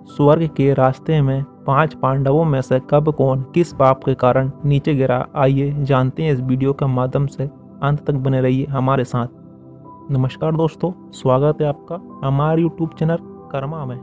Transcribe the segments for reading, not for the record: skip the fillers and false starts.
स्वर्ग के रास्ते में 5 पांडवों में से कब कौन किस पाप के कारण नीचे गिरा, आइए जानते हैं इस वीडियो के माध्यम से। अंत तक बने रहिए हमारे साथ। नमस्कार दोस्तों, स्वागत है आपका हमारे YouTube चैनल कर्मा में।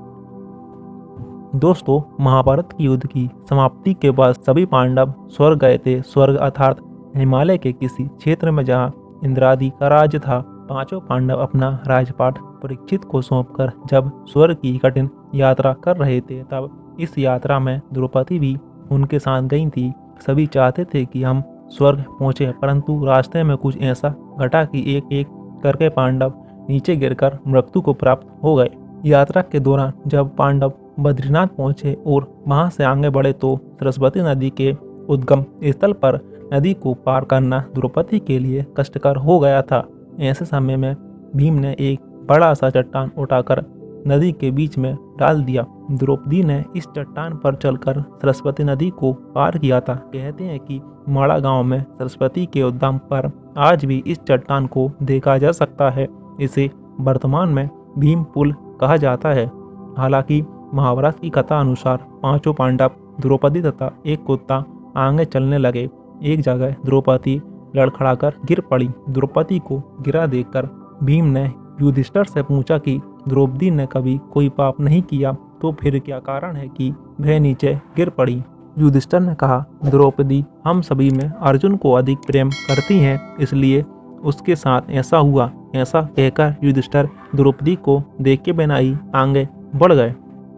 दोस्तों, महाभारत की युद्ध की समाप्ति के बाद सभी पांडव स्वर्ग गए थे। स्वर्ग अर्थात हिमालय के किसी क्षेत्र में जहाँ इंद्रादि का राज्य था। पांचों पांडव अपना राजपाट परीक्षित को सौंपकर जब स्वर्ग की कठिन यात्रा कर रहे थे, तब इस यात्रा में द्रौपदी भी उनके साथ गई थी। सभी चाहते थे कि हम स्वर्ग पहुँचे, परंतु रास्ते में कुछ ऐसा घटा कि एक एक करके पांडव नीचे गिरकर मृत्यु को प्राप्त हो गए। यात्रा के दौरान जब पांडव बद्रीनाथ पहुंचे और वहां से आगे बढ़े तो सरस्वती नदी के उद्गम स्थल पर नदी को पार करना द्रौपदी के लिए कष्टकर हो गया था। ऐसे समय में भीम ने एक बड़ा सा चट्टान उठाकर नदी के बीच में डाल दिया। द्रौपदी ने इस चट्टान पर चलकर सरस्वती नदी को पार किया था। कहते हैं कि माड़ा गांव में सरस्वती के उद्गम पर आज भी इस चट्टान को देखा जा सकता है। इसे वर्तमान में भीम पुल कहा जाता है। हालांकि महाभारत की कथा अनुसार पांचों पांडव द्रौपदी तथा एक कुत्ता आगे चलने लगे। एक जगह द्रौपदी लड़खड़ाकर गिर पड़ी। द्रौपदी को गिरा देखकर भीम ने युधिष्ठिर से पूछा कि द्रौपदी ने कभी कोई पाप नहीं किया, तो फिर क्या कारण है कि वह नीचे गिर पड़ी। युधिष्ठिर ने कहा, द्रौपदी हम सभी में अर्जुन को अधिक प्रेम करती हैं, इसलिए उसके साथ ऐसा हुआ। ऐसा कहकर युधिष्ठिर द्रौपदी को देख के बिना ही आगे बढ़ गए।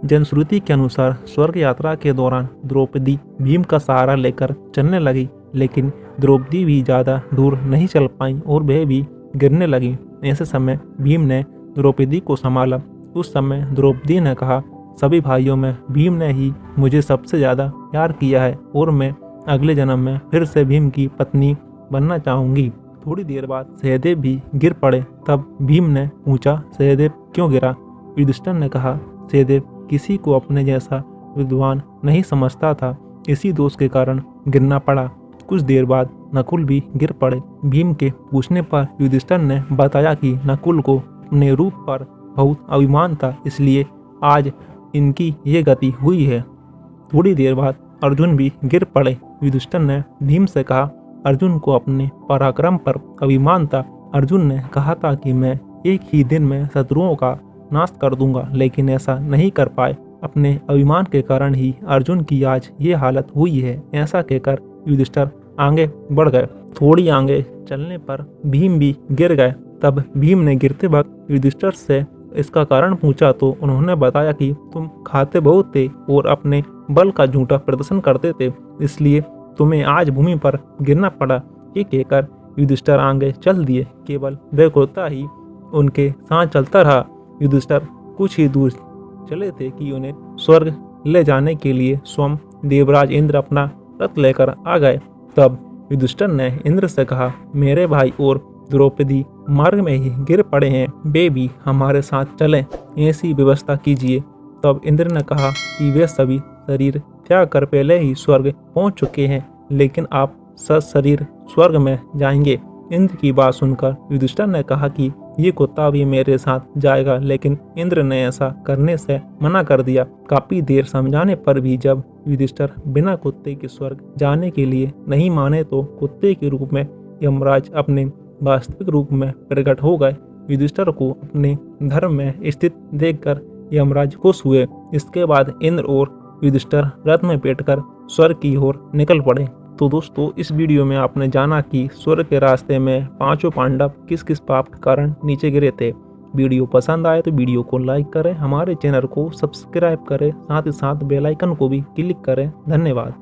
जनश्रुति के अनुसार स्वर्ग यात्रा के दौरान द्रौपदी भीम का सहारा लेकर चलने लगी, लेकिन द्रौपदी भी ज़्यादा दूर नहीं चल पाई और वह भी गिरने लगी। ऐसे समय भीम ने द्रौपदी को संभाला। उस समय द्रौपदी ने कहा, सभी भाइयों में भीम ने ही मुझे सबसे ज़्यादा प्यार किया है और मैं अगले जन्म में फिर से भीम की पत्नी बनना चाहूँगी। थोड़ी देर बाद सहदेव भी गिर पड़े। तब भीम ने पूछा, सहदेव क्यों गिरा? युधिष्ठिर ने कहा, सहदेव किसी को अपने जैसा विद्वान नहीं समझता था, इसी दोष के कारण गिरना पड़ा। कुछ देर बाद नकुल भी गिर पड़े। भीम के पूछने पर युधिष्ठिर ने बताया कि नकुल को अपने रूप पर बहुत अभिमान था, इसलिए आज इनकी ये गति हुई है। थोड़ी देर बाद अर्जुन भी गिर पड़े। युधिष्ठिर ने भीम से कहा, अर्जुन को अपने पराक्रम पर अभिमान था। अर्जुन ने कहा था कि मैं एक ही दिन में शत्रुओं का नाश कर दूंगा, लेकिन ऐसा नहीं कर पाए। अपने अभिमान के कारण ही अर्जुन की आज ये हालत हुई है। ऐसा कहकर युधिष्ठिर आगे बढ़ गए। थोड़ी आगे चलने पर भीम भी गिर गए। तब भीम ने गिरते वक्त युधिष्ठिर से इसका कारण पूछा तो उन्होंने बताया कि तुम खाते बहुत थे और अपने बल का झूठा प्रदर्शन करते थे, इसलिए तुम्हें आज भूमि पर गिरना पड़ा। ये कहकर युधिष्ठिर आगे चल दिए। केवल वह कुत्ता ही उनके साथ चलता रहा। युधिष्ठिर कुछ ही दूर चले थे कि उन्हें स्वर्ग ले जाने के लिए स्वयं देवराज इंद्र अपना रथ लेकर आ गए। तब युधिष्ठिर ने इंद्र से कहा, मेरे भाई और द्रौपदी मार्ग में ही गिर पड़े हैं, वे भी हमारे साथ चलें, ऐसी व्यवस्था कीजिए। तब इंद्र ने कहा कि वे सभी शरीर त्याग कर पहले ही स्वर्ग पहुंच चुके हैं, लेकिन आप सशरीर स्वर्ग में जाएंगे। इंद्र की बात सुनकर युधिष्ठिर ने कहा कि ये कुत्ता भी मेरे साथ जाएगा, लेकिन इंद्र ने ऐसा करने से मना कर दिया। काफी देर समझाने पर भी जब युधिष्ठिर बिना कुत्ते के स्वर्ग जाने के लिए नहीं माने तो कुत्ते के रूप में यमराज अपने वास्तविक रूप में प्रकट हो गए। युधिष्ठिर को अपने धर्म में स्थित देखकर यमराज खुश हुए। इसके बाद इंद्र और युधिष्ठिर रथ में बैठकर स्वर्ग की ओर निकल पड़े। तो दोस्तों, इस वीडियो में आपने जाना कि स्वर्ग के रास्ते में पांचों पांडव किस किस पाप के कारण नीचे गिरे थे। वीडियो पसंद आए तो वीडियो को लाइक करें, हमारे चैनल को सब्सक्राइब करें, साथ ही साथ बेल आइकन को भी क्लिक करें। धन्यवाद।